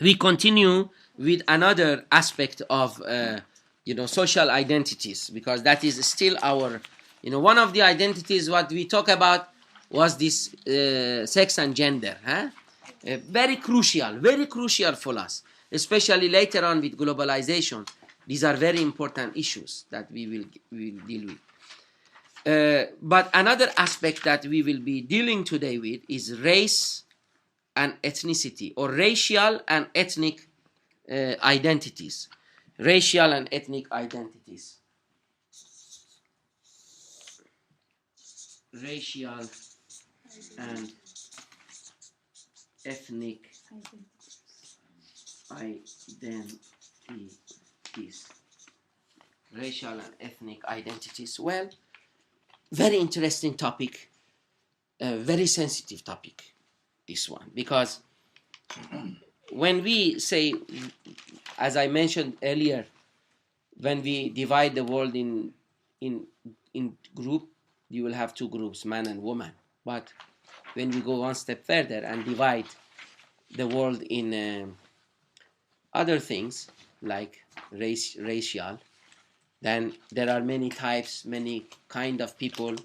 we continue with another aspect of social identities, because that is still our one of the identities what we talk about was this sex and gender, huh? Very crucial for us, especially later on with globalization. These are very important issues that we will deal with. But another aspect that we will be dealing today with is race and ethnicity, or racial and ethnic identities. Racial and ethnic identities. Racial and ethnic identities. Racial and ethnic identities. Well, very interesting topic, very sensitive topic, this one, because when we say, as I mentioned earlier, when we divide the world in group, you will have two groups, man and woman. But when we go one step further and divide the world in other things like racial, then there are many types, many kind of people,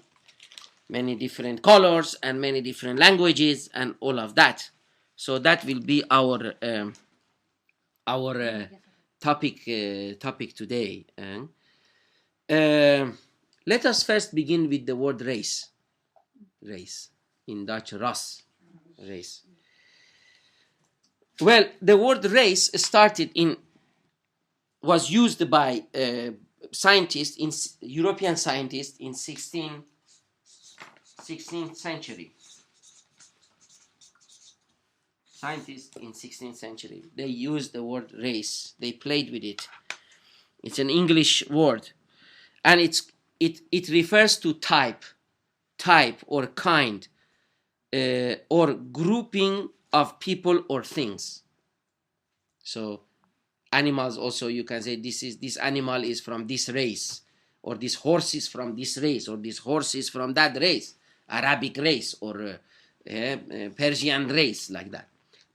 many different colors and many different languages and all of that. So that will be our topic today. Let us first begin with the word race. Race, in Dutch, ras, race. Well, the word race was used by European scientists in 16th century. Scientists in 16th century, they used the word race. They played with it. It's an English word, and it refers to type or kind, or grouping of people or things. So animals also, you can say this animal is from this race, or this horse is from this race, or this horse is from that race, Arabic race, or Persian race, like that.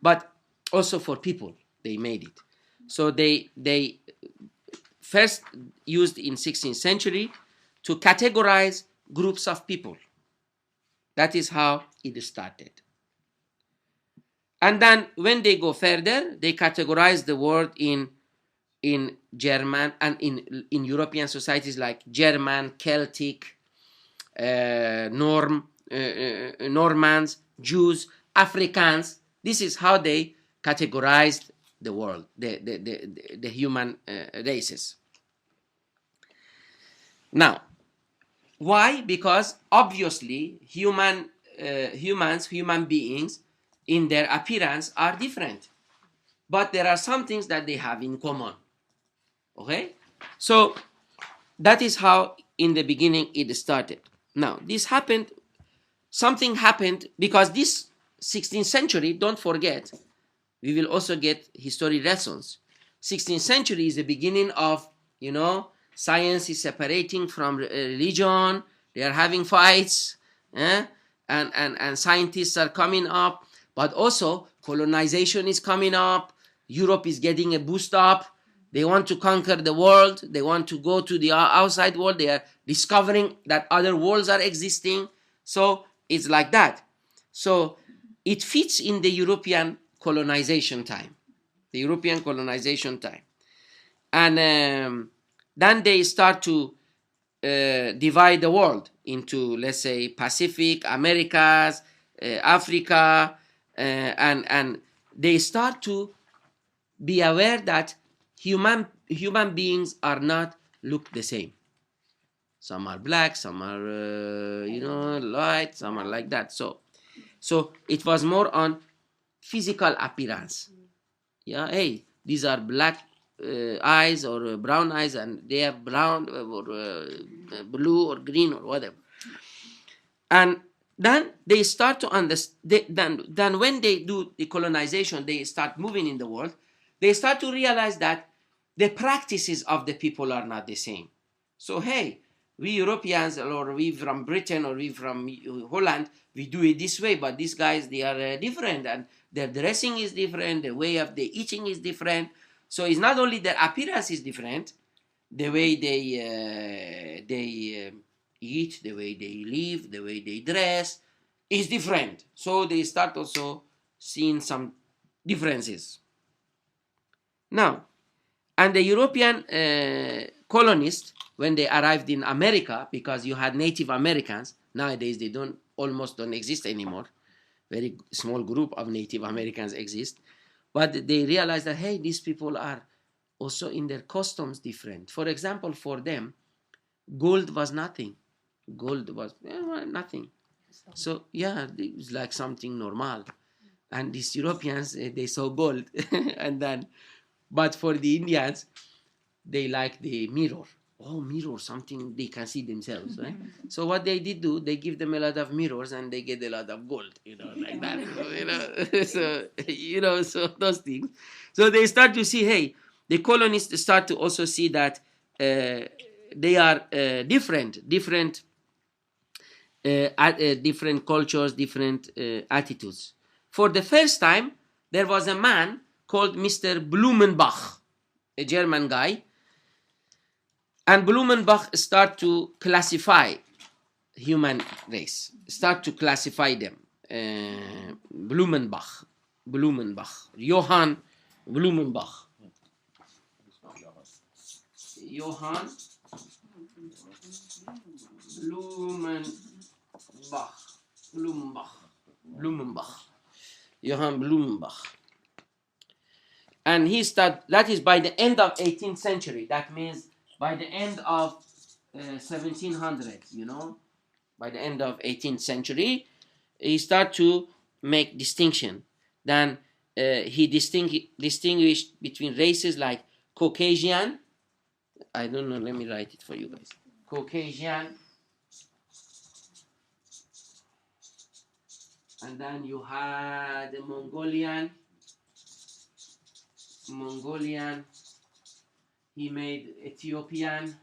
But also for people, they made it. So they first used in 16th century to categorize groups of people. That is how it started. And then when they go further, they categorize the world in German and in European societies like German, Celtic, Normans, Jews, Africans. This is how they categorized the world, the human races. Now, why? Because obviously human beings in their appearance are different, but there are some things that they have in common. Okay, so that is how in the beginning it started. Now something happened because this 16th century, don't forget, we will also get history lessons. 16th century is the beginning of, science is separating from religion. They are having fights, and scientists are coming up, but also colonization is coming up. Europe is getting a boost up. They want to conquer the world. They want to go to the outside world. They are discovering that other worlds are existing. So it's like that. So it fits in the European colonization time. And then they start to divide the world into, let's say, Pacific, Americas, Africa, and they start to be aware that human beings are not look the same. Some are black, some are light, some are like that. So it was more on physical appearance. Yeah, hey, these are black eyes or brown eyes, and they have brown or blue or green or whatever. And then they start to understand. Then when they do the colonization, they start moving in the world. They start to realize that the practices of the people are not the same. So hey, we Europeans, or we from Britain, or we from Holland, we do it this way, but these guys, they are different, and their dressing is different, the way of the eating is different. So it's not only their appearance is different, the way they eat, the way they live, the way they dress is different. So they start also seeing some differences. Now, and the European colonists, when they arrived in America, because you had Native Americans, nowadays they almost don't exist anymore. Very small group of Native Americans exist. But they realized that, hey, these people are also in their customs different. For example, for them, gold was nothing. Gold was nothing. So, yeah, it was like something normal. And these Europeans, they saw gold. And then, but for the Indians, they like the mirror. Oh, mirror, something they can see themselves, right? So what they did do, they give them a lot of mirrors and they get a lot of gold, like that. So those things. So they start to see, hey, the colonists start to also see that they are different cultures, different attitudes. For the first time, there was a man called Mr. Blumenbach, a German guy, and Blumenbach start to classify human race, start to classify them. Blumenbach, Johann Blumenbach. Johann Johann Blumenbach. And he started, that is by the end of 18th century. That means by the end of 1700, by the end of 18th century, he started to make distinction. Then he distinguished between races like Caucasian. I don't know, let me write it for you guys. Caucasian. And then you had the Mongolian. He made Ethiopian.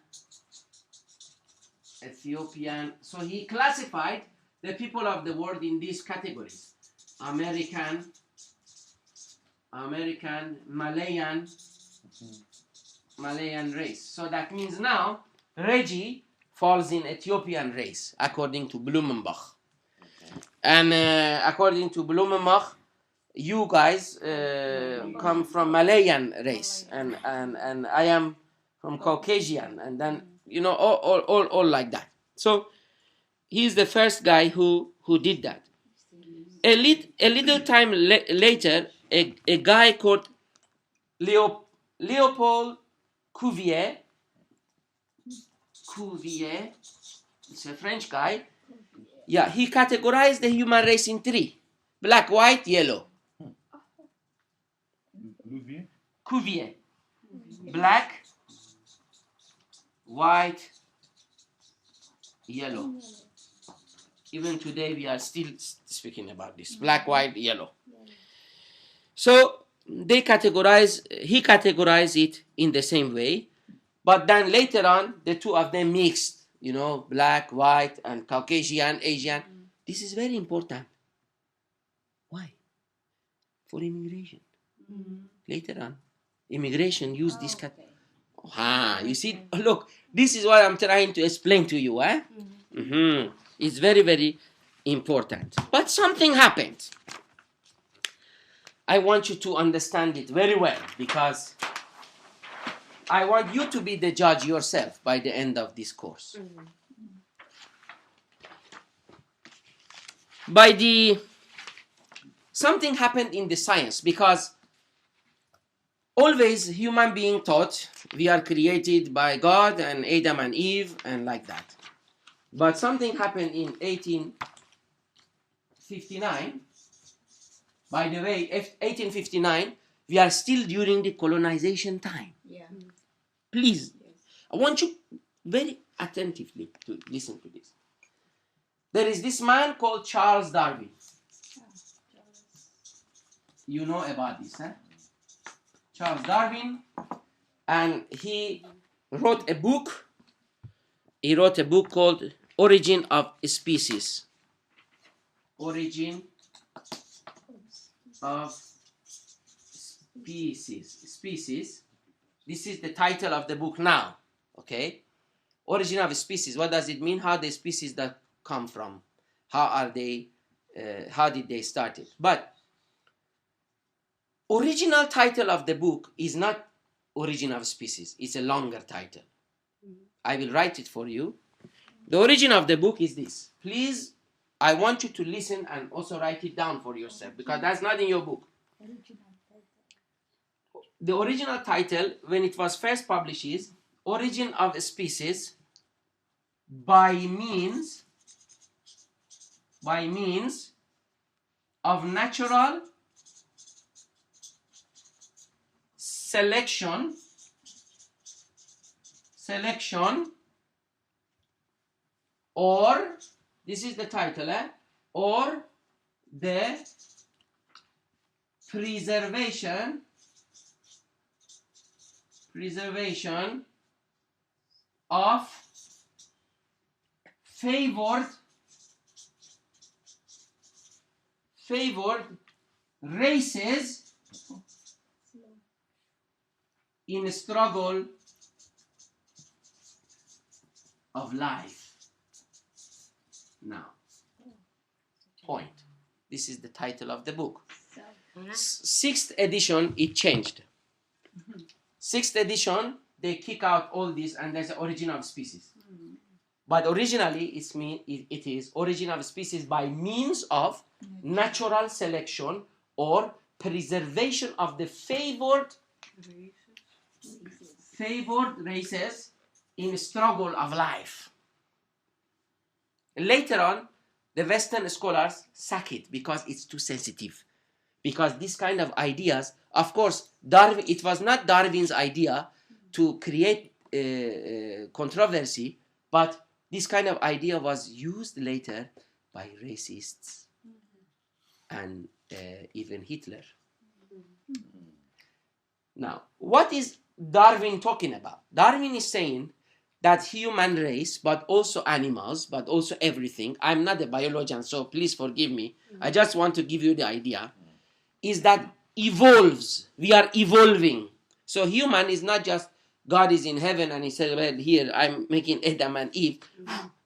So he classified the people of the world in these categories: American, Malayan race. So that means now Reggie falls in Ethiopian race, according to Blumenbach. And according to Blumenbach, you guys come from Malayan race, and I am from Caucasian, and then all like that. So he's the first guy who did that. A little time later, a guy called Leopold Cuvier, it's a French guy. Yeah, he categorized the human race in three: black, white, yellow. Cuvier. Black, white, yellow. Even today we are still speaking about this: black, white, yellow. So he categorized it in the same way, but then later on the two of them mixed, black, white, and Caucasian, Asian. This is very important. Why? For immigration. Later on, immigration used this you see, look, this is what I'm trying to explain to you. It's very, very important. But something happened. I want you to understand it very well, because I want you to be the judge yourself by the end of this course. Something happened in the science, because always human being thought we are created by God and Adam and Eve and like that. But something happened in 1859. By the way, 1859, we are still during the colonization time. Yeah. Please, I want you very attentively to listen to this. There is this man called Charles Darwin. You know about this, huh? Charles Darwin, and he wrote a book he wrote a book called Origin of Species. Origin of Species. This is the title of the book now. Okay? Origin of Species. What does it mean? How the species that come from? How are they? How did they start it? But original title of the book is not Origin of Species. It's a longer title. I will write it for you. The origin of the book is this. Please, I want you to listen and also write it down for yourself, because that's not in your book. The original title, when it was first published, is Origin of Species by means of natural selection or, this is the title, or the preservation of favored races in a struggle of life. Now, point. This is the title of the book. Sixth edition, it changed. Sixth edition, they kick out all this and there's the origin of species. But originally, it is origin of species by means of natural selection or preservation of the favored races in a struggle of life. Later on, the Western scholars sack it because it's too sensitive. Because this kind of ideas, of course, Darwin, it was not Darwin's idea to create controversy, but this kind of idea was used later by racists and even Hitler. Now, what is Darwin talking about? Darwin is saying that human race, but also animals, but also everything, I'm not a biologist, so please forgive me, I just want to give you the idea, is that evolves. We are evolving. So human is not just God is in heaven and he said, well, here I'm making Adam and Eve.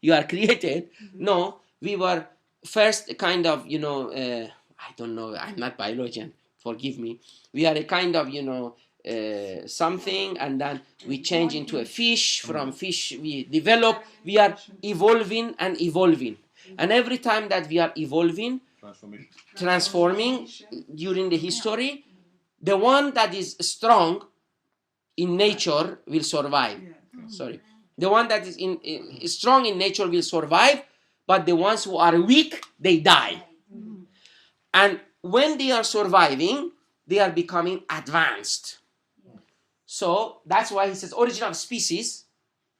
You are created. No, we were first kind of, I don't know, I'm not biologian, forgive me. We are a kind of, something, and then we change into a fish. From fish we develop. We are evolving and evolving. And every time that we are evolving, transforming during the history, the one that is strong in nature will survive. The one that is strong in nature will survive, but the ones who are weak, they die. And when they are surviving, they are becoming advanced. So that's why he says origin of species,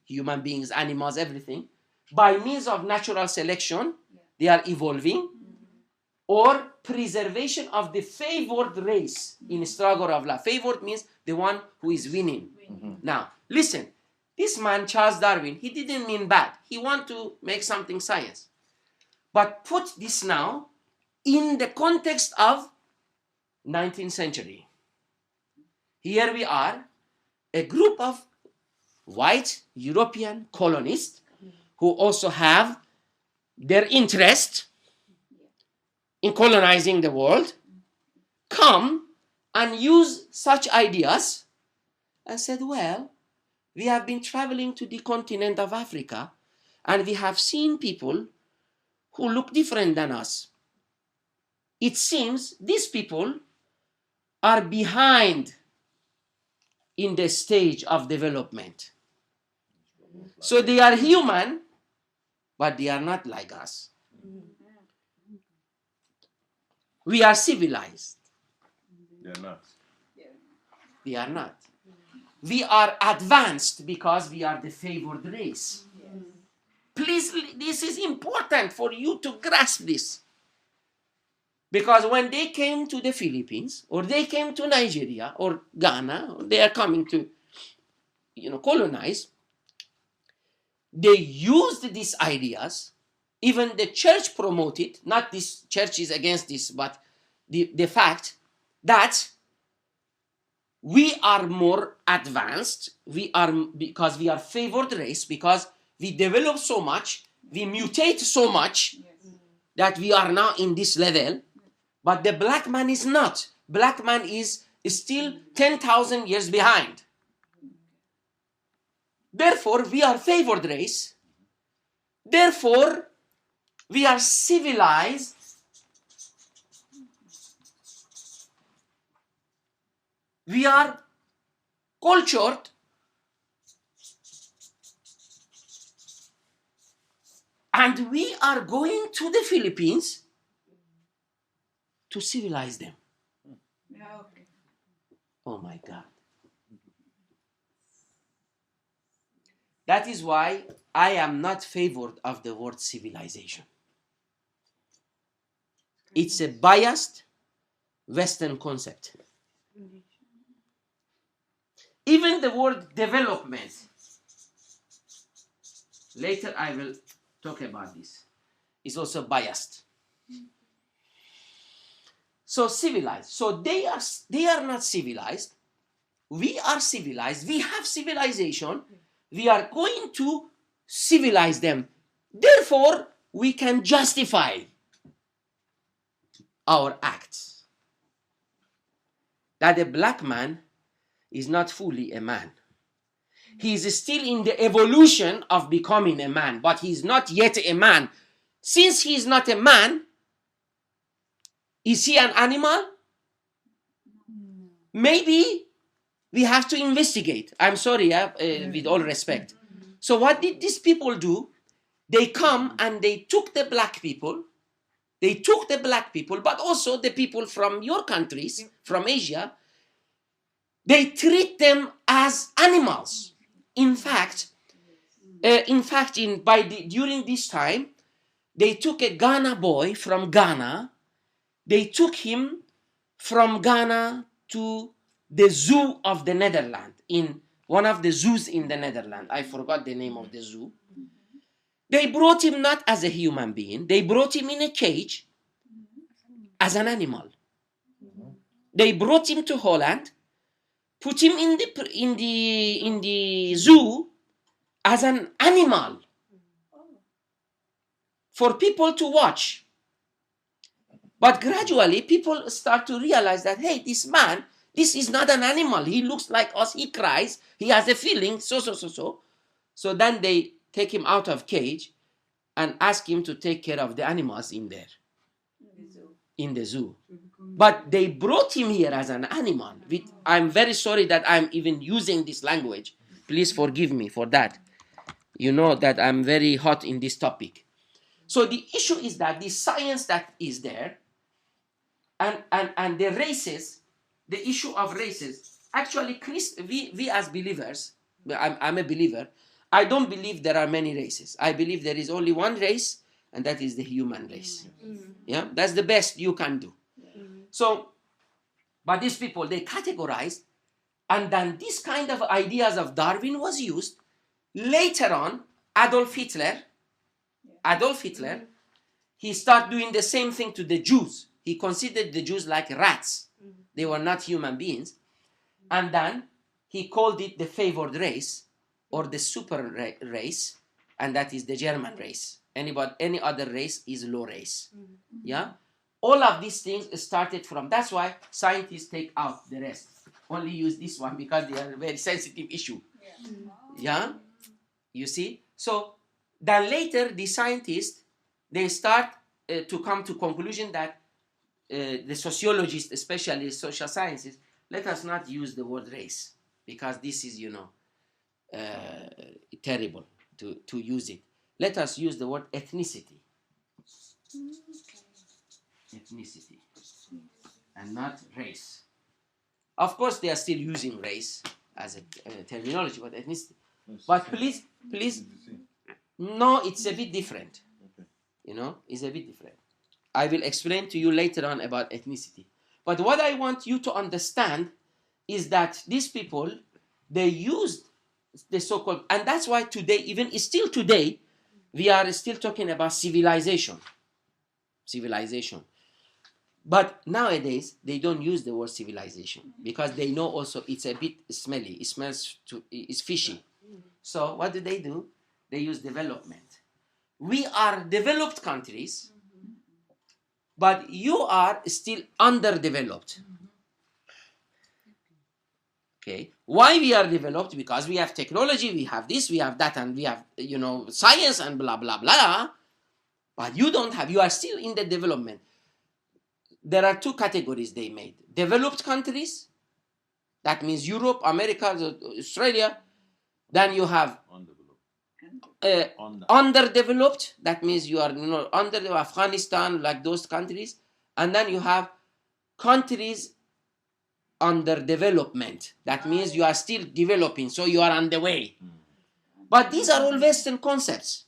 human beings, animals, everything, by means of natural selection, they are evolving, or preservation of the favored race in a struggle of life. Favored means the one who is winning. Now, listen, this man, Charles Darwin, he didn't mean bad. He wanted to make something science. But put this now in the context of 19th century. Here we are, a group of white European colonists who also have their interest in colonizing the world, come and use such ideas and said, well, we have been traveling to the continent of Africa and we have seen people who look different than us. It seems these people are behind in the stage of development. So they are human, but they are not like us. We are civilized. They are not. They are not. We are advanced because we are the favored race. Please, this is important for you to grasp this. Because when they came to the Philippines, or they came to Nigeria, or Ghana, or they are coming to, colonize, they used these ideas. Even the church promoted, not this church is against this, but the fact that we are more advanced, because we are favored race, because we develop so much, we mutate so much, that we are now in this level. But the black man is not. Black man is still 10,000 years behind. Therefore, we are favored race. Therefore, we are civilized. We are cultured. And we are going to the Philippines to civilize them. Oh my God. That is why I am not favored of the word civilization. It's a biased Western concept. Even the word development, later I will talk about this, is also biased. So civilized. So they are not civilized. We are civilized. We have civilization. We are going to civilize them. Therefore, we can justify our acts. That a black man is not fully a man. He is still in the evolution of becoming a man, but he is not yet a man. Since he is not a man, is he an animal? Maybe we have to investigate. I'm sorry, with all respect. So what did these people do? They come and they took the black people. They took the black people, but also the people from your countries, from Asia. They treat them as animals. In fact, during this time, they took a Ghana boy from Ghana. They took him from Ghana to the zoo of the Netherlands, in one of the zoos in the Netherlands. I forgot the name of the zoo. They brought him not as a human being. They brought him in a cage as an animal. They brought him to Holland, put him in the zoo as an animal for people to watch. But gradually, people start to realize that, hey, this man, this is not an animal. He looks like us. He cries. He has a feeling. So. So then they take him out of cage and ask him to take care of the animals in there, in the zoo. But they brought him here as an animal. I'm very sorry that I'm even using this language. Please forgive me for that. You know that I'm very hot in this topic. So the issue is that the science that is there, and the races, the issue of races, actually we as believers, I'm a believer, I don't believe there are many races. I believe there is only one race, and that is the human race. Yeah, that's the best you can do. So, but these people, they categorized, and then this kind of ideas of Darwin was used. Later on, Adolf Hitler, he started doing the same thing to the Jews. He considered the Jews like rats. They were not human beings. And then he called it the favored race, or the super race, and that is the German race. Any other race is low race. Yeah? All of these things started from, that's why scientists take out the rest. Only use this one because they are a very sensitive issue. Yeah? You see? So then later the scientists, they start to come to conclusion that the sociologists, especially social sciences, let us not use the word race, because this is, terrible to use it. Let us use the word ethnicity. Ethnicity, and not race. Of course, they are still using race as a terminology, but ethnicity. But please, no, it's a bit different. It's a bit different. I will explain to you later on about ethnicity. But what I want you to understand is that these people, they used the so-called, and that's why today, even still today, we are still talking about civilization. But nowadays they don't use the word civilization because they know also it's a bit smelly. It smells it's fishy. So what do? They use development. We are developed countries, but you are still underdeveloped. Okay. Why we are developed? Because we have technology, we have this, we have that, and we have science and blah blah blah. But you don't have. You are still in the development. There are two categories they made. Developed countries, that means Europe, America, Australia. Then you have underdeveloped, that means you are under Afghanistan, like those countries. And then you have countries under development, that means you are still developing, so you are on the way. But these are all Western concepts.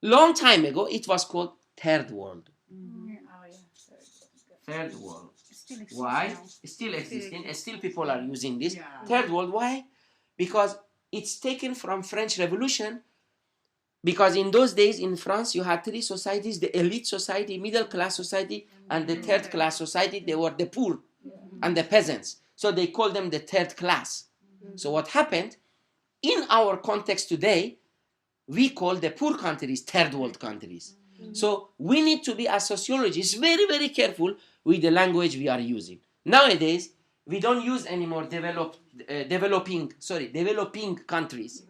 Long time ago, it was called Third World. Third world. Why? Still existing. Still people are using this. Third world. Why? Because it's taken from French Revolution. Because in those days in France, you had three societies: the elite society, middle class society, and the third class society. They were the poor and the peasants. So they called them the third class. So what happened? In our context today, we call the poor countries third world countries. So we need to be, as sociologists, very, very careful with the language we are using. Nowadays, we don't use anymore developing countries.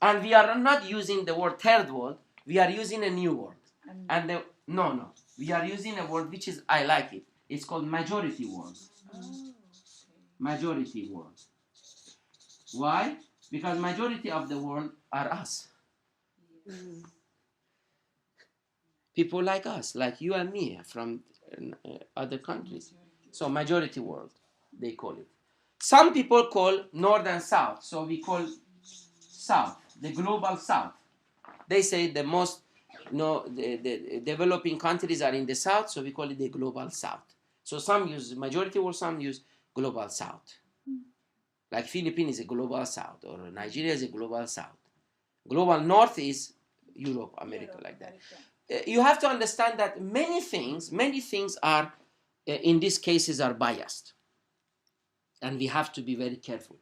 And we are not using the word third world, we are using a new word. And we are using a word which is, I like it. It's called majority world. Majority world. Why? Because majority of the world are us. People like us, like you and me, from other countries. So majority world, they call it. Some people call North and South, so we call South, the global South. They say the most, the developing countries are in the South, so we call it the global South. So some use majority world, some use global South. Like Philippines is a global South, or Nigeria is a global South. Global North is Europe, America, like that. You have to understand that many things are, in these cases, are biased. And we have to be very careful.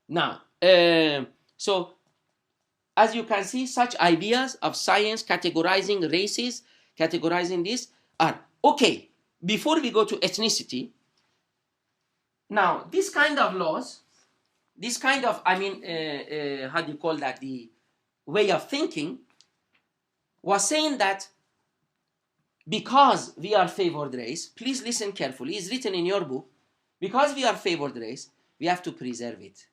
Now, so, as you can see, such ideas of science categorizing races, categorizing this, are okay. Before we go to ethnicity, now, this kind of laws, this kind of, how do you call that, the way of thinking, was saying that because we are favored race, please listen carefully, it's written in your book, because we are favored race, we have to preserve it.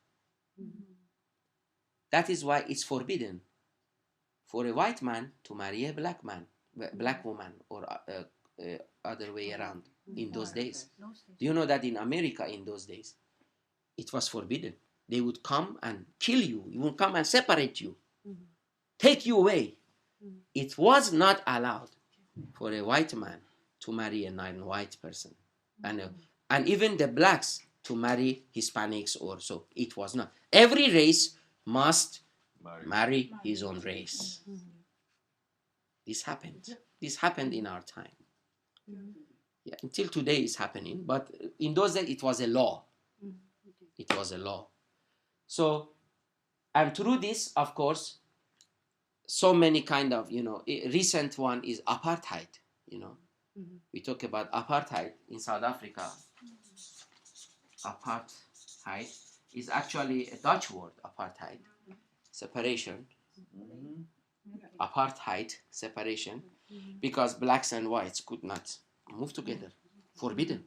That is why it's forbidden for a white man to marry a black woman, or other way around in those days. Do you know that in America in those days, it was forbidden? They would come and kill you. They would come and separate you, take you away. It was not allowed for a white man to marry a non-white person, and even the blacks to marry Hispanics or so. It was not. Every race must marry his own race. This happened. This happened in our time. Yeah, until today it's happening, but in those days it was a law. It was a law. So, and through this, of course, so many kind of, recent one is apartheid, We talk about apartheid in South Africa. Apartheid is actually a Dutch word, apartheid, separation. Apartheid, separation, because blacks and whites could not move together. Forbidden.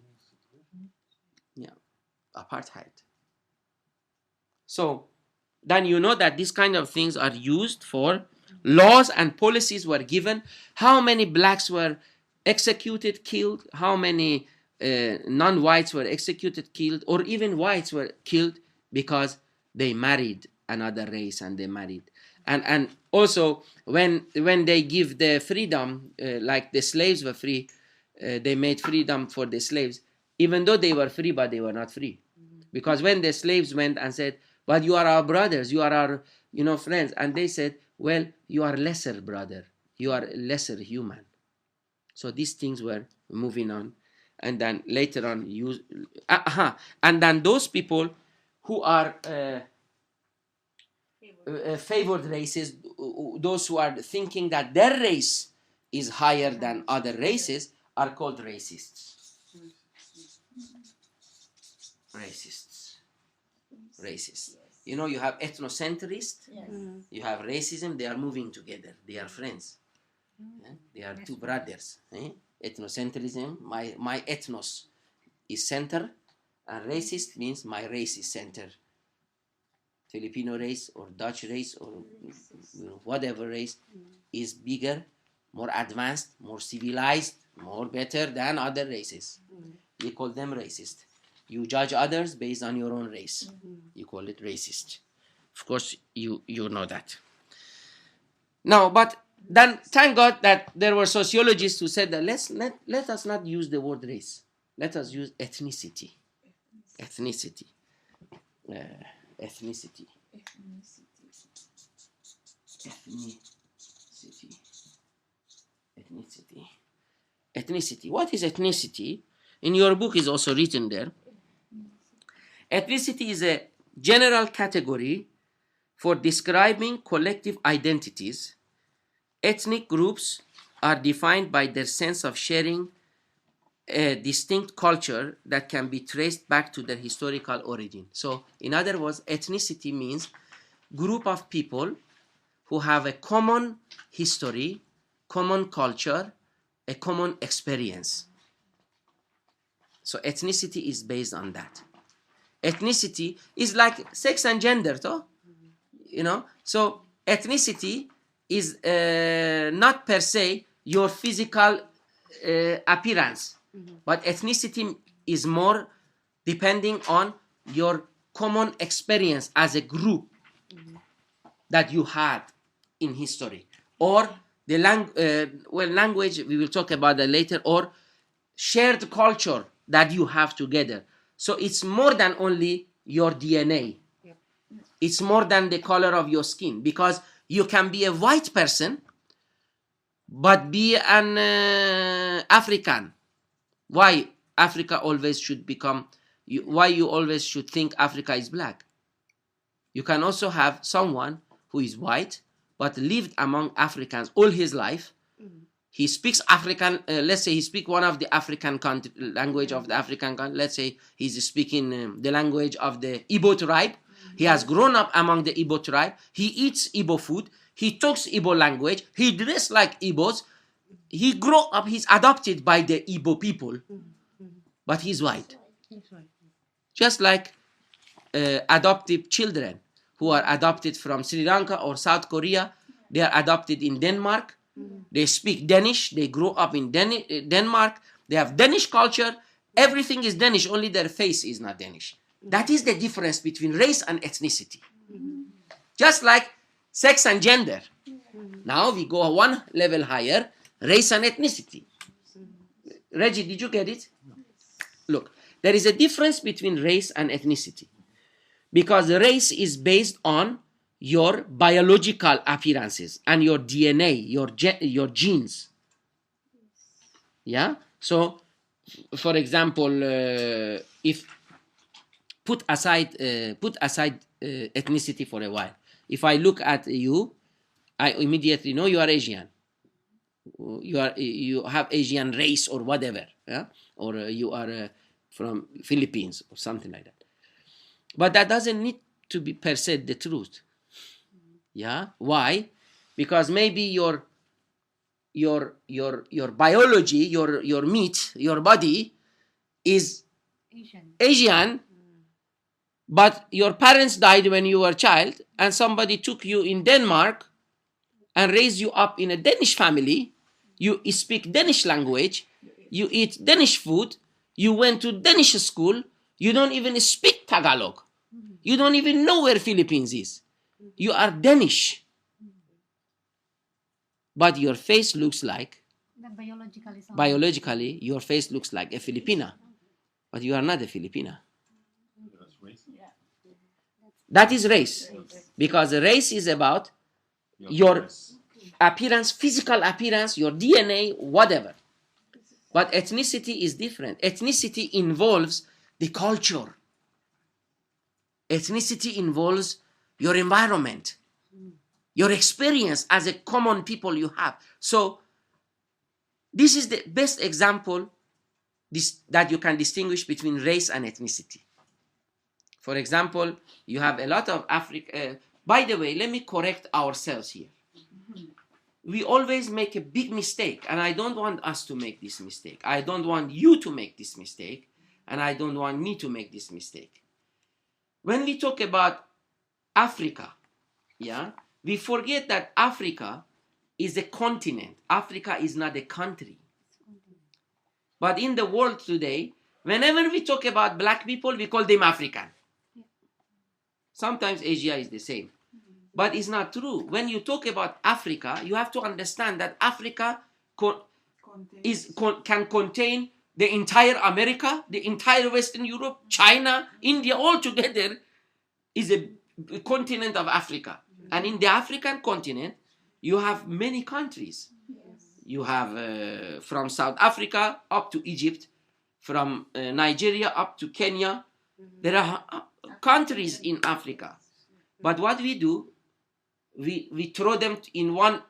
Yeah, apartheid. So, then you know that these kind of things are used for laws, and policies were given. How many blacks were executed, killed? How many non-whites were executed, killed? Or even whites were killed because they married another race and they married. And also when they give the freedom, like the slaves were free, they made freedom for the slaves, even though they were free, but they were not free. Because when the slaves went and said, but you are our brothers, you are our, friends. And they said, well, you are lesser brother. You are lesser human. So these things were moving on. And then later on, and then those people who are favored races, those who are thinking that their race is higher than other races, are called racists. Racists. You have ethnocentrists, you have racism, they are moving together, they are friends. They are two brothers. Ethnocentrism, my ethnos is center, and racist means my race is center. Filipino race or Dutch race or whatever race is bigger, more advanced, more civilized, more better than other races. You call them racist. You judge others based on your own race. You call it racist. Of course, you know that. Now, but then thank God that there were sociologists who said that let us not use the word race. Let us use ethnicity. Ethnicity. Ethnicity. What is ethnicity? In your book is also written there. Ethnicity is a general category for describing collective identities. Ethnic groups are defined by their sense of sharing a distinct culture that can be traced back to their historical origin. So, in other words, ethnicity means group of people who have a common history, common culture, a common experience. So, ethnicity is based on that. Ethnicity is like sex and gender, though. So ethnicity is not per se your physical appearance, but ethnicity is more depending on your common experience as a group that you had in history, or the language, we will talk about that later, or shared culture that you have together. So it's more than only your DNA. It's more than the color of your skin, because you can be a white person but be an African. Why Africa always should become, why you always should think Africa is black? You can also have someone who is white but lived among Africans all his life. He speaks African, let's say he speaks one of the African language of the African country. Let's say he's speaking the language of the Igbo tribe. He has grown up among the Igbo tribe. He eats Igbo food. He talks Igbo language. He dresses like Igbos. He grew up, he's adopted by the Igbo people. But he's white. Just like adoptive children who are adopted from Sri Lanka or South Korea. They are adopted in Denmark. They speak Danish. They grow up in Denmark. They have Danish culture. Everything is Danish. Only their face is not Danish. That is the difference between race and ethnicity. Just like sex and gender. Now we go one level higher. Race and ethnicity. Reggie, did you get it? Look, there is a difference between race and ethnicity. Because race is based on your biological appearances and your DNA, your genes. Yeah? So, for example, if put aside ethnicity for a while. If I look at you, I immediately know you are Asian. You have Asian race or whatever, yeah? Or you are from Philippines or something like that. But that doesn't need to be per se the truth. Yeah, why? Because maybe your biology, your meat, your body is Asian, but your parents died when you were a child, and somebody took you in Denmark and raised you up in a Danish family. You speak Danish language, you eat Danish food, you went to Danish school, you don't even speak Tagalog. You don't even know where Philippines is. You are Danish. But your face looks like, biologically, your face looks like a Filipina. But you are not a Filipina. That is race. Because race is about your race. appearance, physical appearance, your DNA, whatever. But ethnicity is different. Ethnicity involves the culture. Ethnicity involves your environment, your experience as a common people you have. So this is the best example that you can distinguish between race and ethnicity. For example, you have a lot of Africa. By the way, let me correct ourselves here. We always make a big mistake, and I don't want us to make this mistake. I don't want you to make this mistake, and I don't want me to make this mistake. When we talk about Africa, yeah, we forget that Africa is a continent. Africa is not a country. But in the world today, whenever we talk about black people, we call them African. Sometimes Asia is the same. But it's not true. When you talk about Africa, you have to understand that Africa can contain the entire America, the entire Western Europe, China, India, all together is a continent of Africa. And in the African continent, you have many countries. You have from South Africa up to Egypt, from Nigeria up to Kenya. There are countries in Africa. But what we do, we throw them in one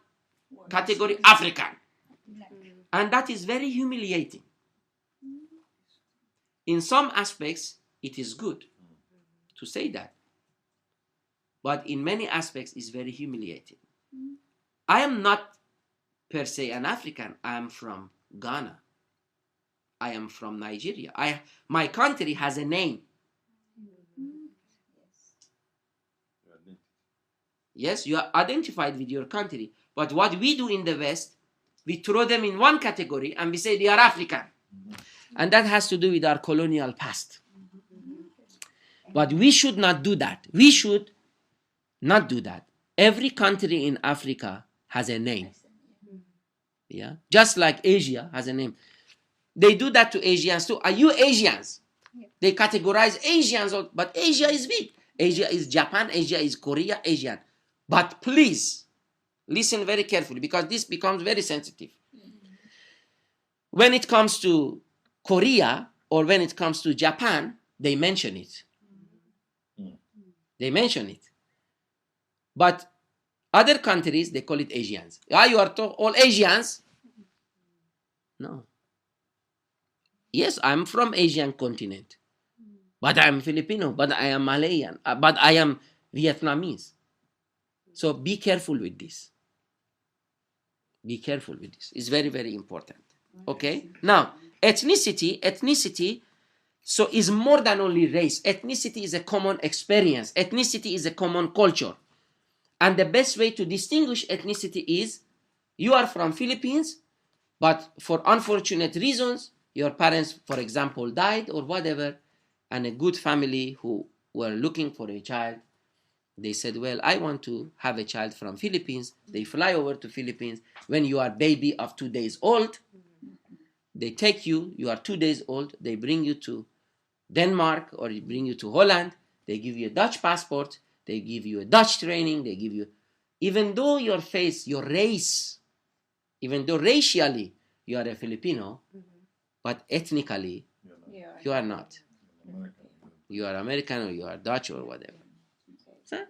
category, African. And that is very humiliating. In some aspects, it is good to say that. But in many aspects, it's very humiliating. I am not per se an African. I am from Ghana. I am from Nigeria. My country has a name. Yes, you are identified with your country. But what we do in the West, we throw them in one category and we say they are African. And that has to do with our colonial past. But we should not do that. We should not do that. Every country in Africa has a name. Yeah, just like Asia has a name. They do that to Asians too. Are you Asians? They categorize Asians, but Asia is big. Asia is Japan, Asia is Korea, Asian. But please, listen very carefully because this becomes very sensitive. When it comes to Korea or when it comes to Japan, they mention it. They mention it. But other countries, they call it Asians. You are all Asians? No. Yes, I'm from Asian continent. But I'm Filipino, but I am Malayan, but I am Vietnamese. So be careful with this. Be careful with this. It's very, very important. Okay? Now, ethnicity, so is more than only race. Ethnicity is a common experience. Ethnicity is a common culture. And the best way to distinguish ethnicity is you are from Philippines, but for unfortunate reasons, your parents, for example, died or whatever, and a good family who were looking for a child, they said, well, I want to have a child from Philippines. They fly over to Philippines. When you are baby of 2 days old, they take you, you are 2 days old, they bring you to Denmark or they bring you to Holland, they give you a Dutch passport, they give you a Dutch training, they give you, even though your face, your race, even though racially you are a Filipino, but ethnically you are not. You are American or you are Dutch or whatever. So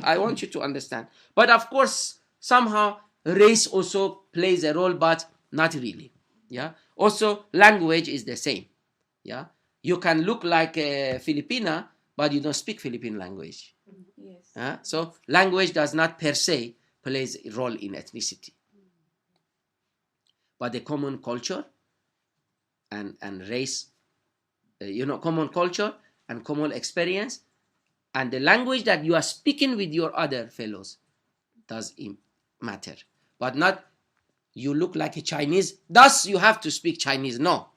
I want you to understand. But of course, somehow race also plays a role, but not really. Yeah. Also, language is the same. Yeah. You can look like a Filipina, but you don't speak Philippine language. Yes. So language does not per se plays a role in ethnicity. But the common culture and race, common culture and common experience, and the language that you are speaking with your other fellows does matter. But not you look like a Chinese, thus you have to speak Chinese. No.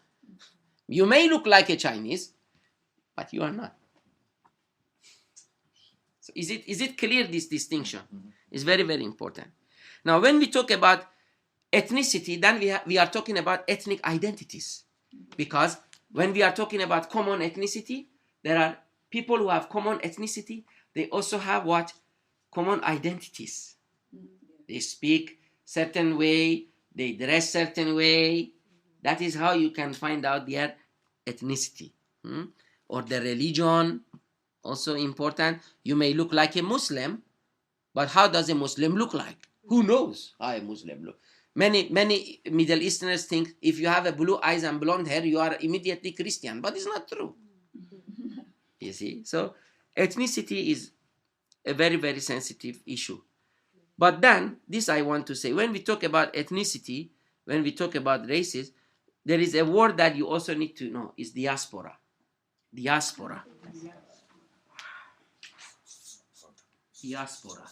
You may look like a Chinese, but you are not. So is it clear, this distinction? It's very, very important. Now, when we talk about ethnicity, then we are talking about ethnic identities. Because when we are talking about common ethnicity, there are people who have common ethnicity, they also have what? Common identities. They speak certain way, they dress certain way. That is how you can find out their ethnicity. Or the religion, also important. You may look like a Muslim, but how does a Muslim look like? Who knows how a Muslim look? Many Middle Easterners think if you have a blue eyes and blonde hair, you are immediately Christian, but it's not true. You see, so ethnicity is a very, very sensitive issue. But then, this I want to say, when we talk about ethnicity, when we talk about races, there is a word that you also need to know, is diaspora. Diaspora. Diaspora.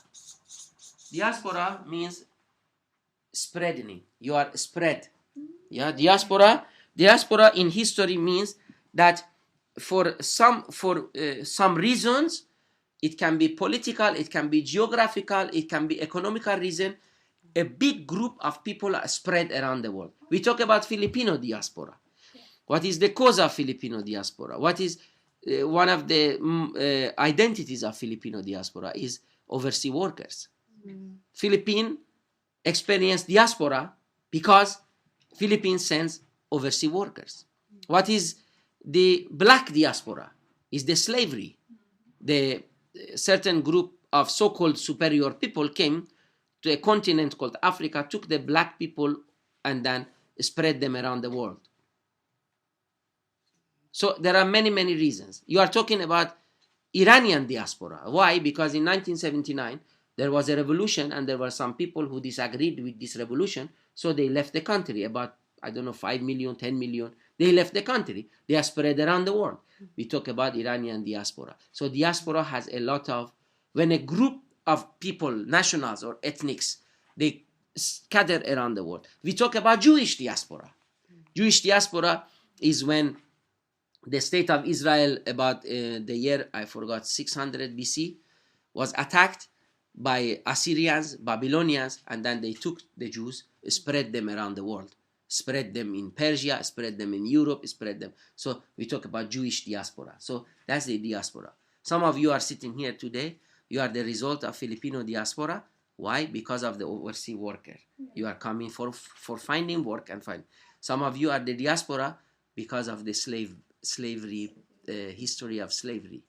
Diaspora means spreading. You are spread. Yeah, diaspora. Diaspora in history means that for some reasons, it can be political, it can be geographical, it can be economical reason. A big group of people are spread around the world. We talk about Filipino diaspora. What is the cause of Filipino diaspora? What is one of the identities of Filipino diaspora is overseas workers. Philippines experience diaspora because Philippines sends overseas workers. What is the black diaspora? Is the slavery. The certain group of so-called superior people came to a continent called Africa, took the black people and then spread them around the world. So there are many reasons. You are talking about Iranian diaspora. Why? Because in 1979 there was a revolution and there were some people who disagreed with this revolution, so they left the country. About, I don't know, 5 million, 10 million. They left the country. They are spread around the world. We talk about Iranian diaspora. So diaspora has a lot of, when a group of people, nationals or ethnics, they scatter around the world. We talk about Jewish diaspora. Jewish diaspora is when the state of Israel, about the year, I forgot, 600 BC, was attacked by Assyrians, Babylonians, and then they took the Jews, spread them around the world. Spread them in Persia, spread them in Europe, spread them. So we talk about Jewish diaspora. So that's the diaspora. Some of you are sitting here today. You are the result of Filipino diaspora. Why? Because of the overseas worker. You are coming for finding work and find. Some of you are the diaspora because of the slavery, history of slavery,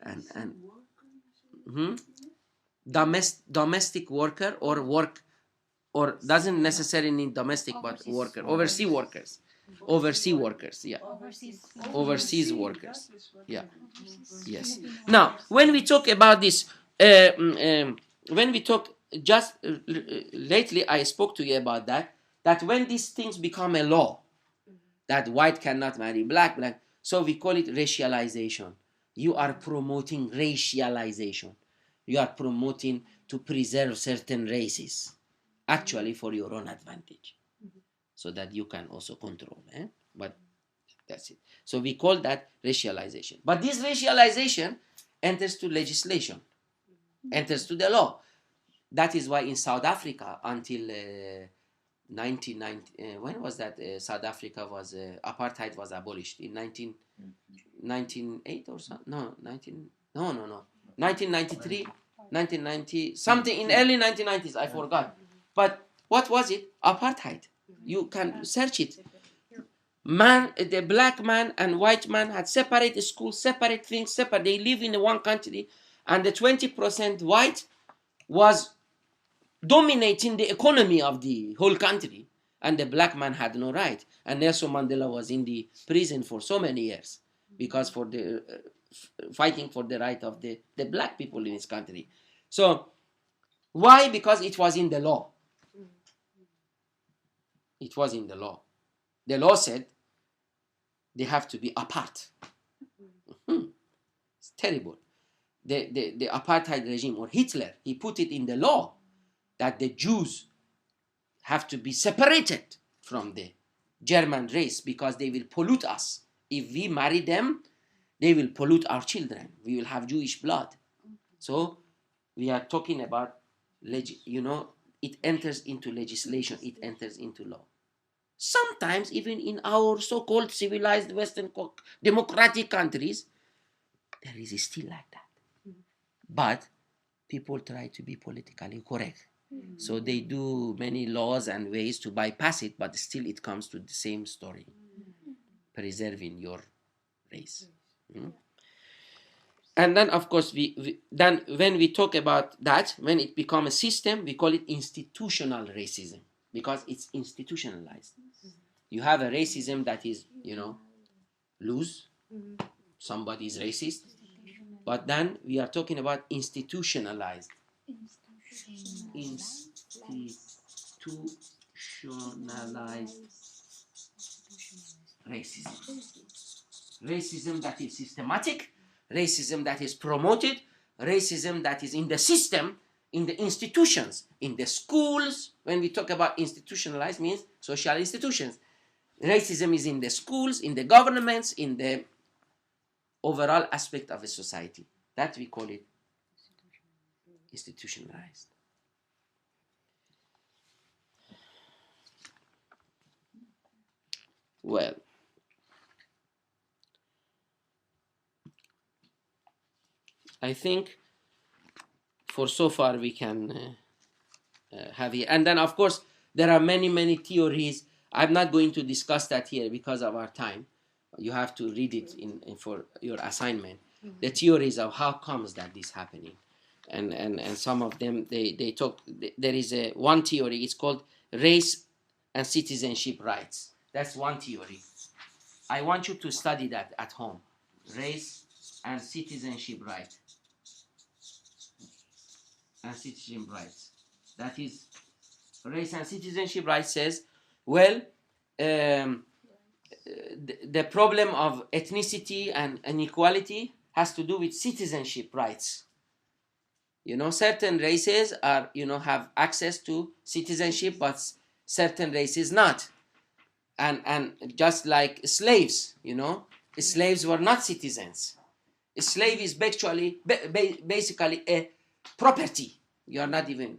and domestic worker or work. Or doesn't necessarily need domestic, but worker, overseas workers, yeah, overseas workers, yeah, yes. Now, when we talk about this, when we talk just lately, I spoke to you about that when these things become a law, that white cannot marry black, so we call it racialization. You are promoting racialization. You are promoting to preserve certain races, actually for your own advantage, so that you can also control. But that's it. So we call that racialization. But this racialization enters to legislation, enters to the law. That is why in South Africa until 1990, when was that? South Africa was apartheid was abolished in 1998 or so? No, 1993, 1990 something, in early 1990s. I forgot. But what was it? Apartheid. You can search it. Man, the black man and white man had separate schools, separate things, separate. They live in one country, and the 20% white was dominating the economy of the whole country, and the black man had no right. And Nelson Mandela was in the prison for so many years because for the fighting for the right of the black people in his country. So why? Because it was in the law. It was in the law. The law said they have to be apart. It's terrible. The apartheid regime, or Hitler, he put it in the law that the Jews have to be separated from the German race because they will pollute us. If we marry them, they will pollute our children. We will have Jewish blood. So we are talking about, it enters into legislation, it enters into law. Sometimes even in our so-called civilized Western democratic countries, there is still like that. but people try to be politically correct. So they do many laws and ways to bypass it, but still it comes to the same story, preserving your race. And then, of course, then when we talk about that, when it becomes a system, we call it institutional racism because it's institutionalized. You have a racism that is, loose. Somebody is racist. But then we are talking about institutionalized. Institutionalized racism. Racism that is systematic, racism that is promoted, racism that is in the system, in the institutions, in the schools. When we talk about institutionalized, means social institutions. Racism is in the schools, in the governments, in the overall aspect of a society. That we call it institutionalized. Well, I think for so far we can have it. And then, of course, there are many theories. I'm not going to discuss that here because of our time. You have to read it in for your assignment. The theories of how comes that this happening. And some of them, they talk, there is one theory, it's called race and citizenship rights. That's one theory. I want you to study that at home. Race and citizenship rights. And citizenship rights. That is, race and citizenship rights says, well, the problem of ethnicity and inequality has to do with citizenship rights. Certain races are, have access to citizenship, but certain races not. And just like slaves, slaves were not citizens. A slave is basically a property. You are not even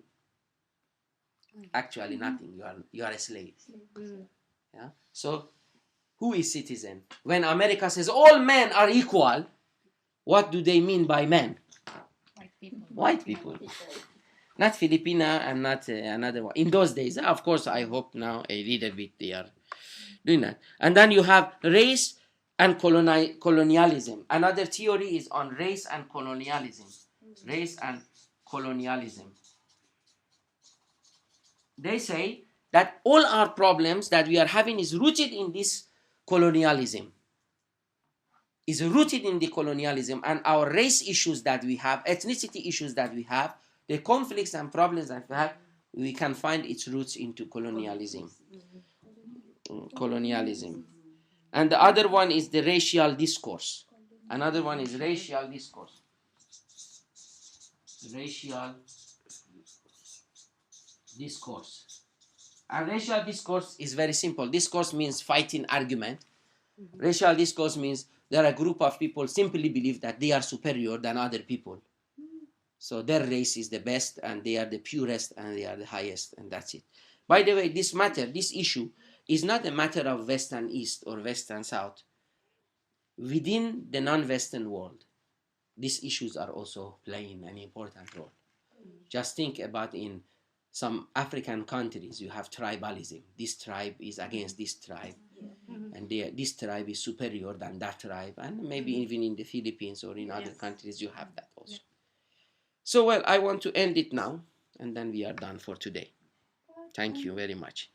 actually nothing. You are a slave. Yeah. So who is citizen? When America says all men are equal, what do they mean by men? White people. Not Filipina and not another one. In those days, of course, I hope now a little bit they are doing that. And then you have race and colonialism. Another theory is on race and colonialism. Race and colonialism. They say that all our problems that we are having is rooted in this colonialism. Is rooted in the colonialism, and our race issues that we have, ethnicity issues that we have, the conflicts and problems that we have, we can find its roots into colonialism. Colonialism. And the other one is the racial discourse. Another one is racial discourse. Racial discourse. And racial discourse is very simple. Discourse means fighting argument. Racial discourse means there are a group of people simply believe that they are superior than other people. So their race is the best, and they are the purest, and they are the highest, and that's it. By the way, this issue, is not a matter of West and East or West and South. Within the non-Western world, these issues are also playing an important role. Just think about in some African countries, you have tribalism. This tribe is against this tribe. And this tribe is superior than that tribe. And maybe even in the Philippines or in other countries, you have that also. So, well, I want to end it now, and then we are done for today. Thank you very much.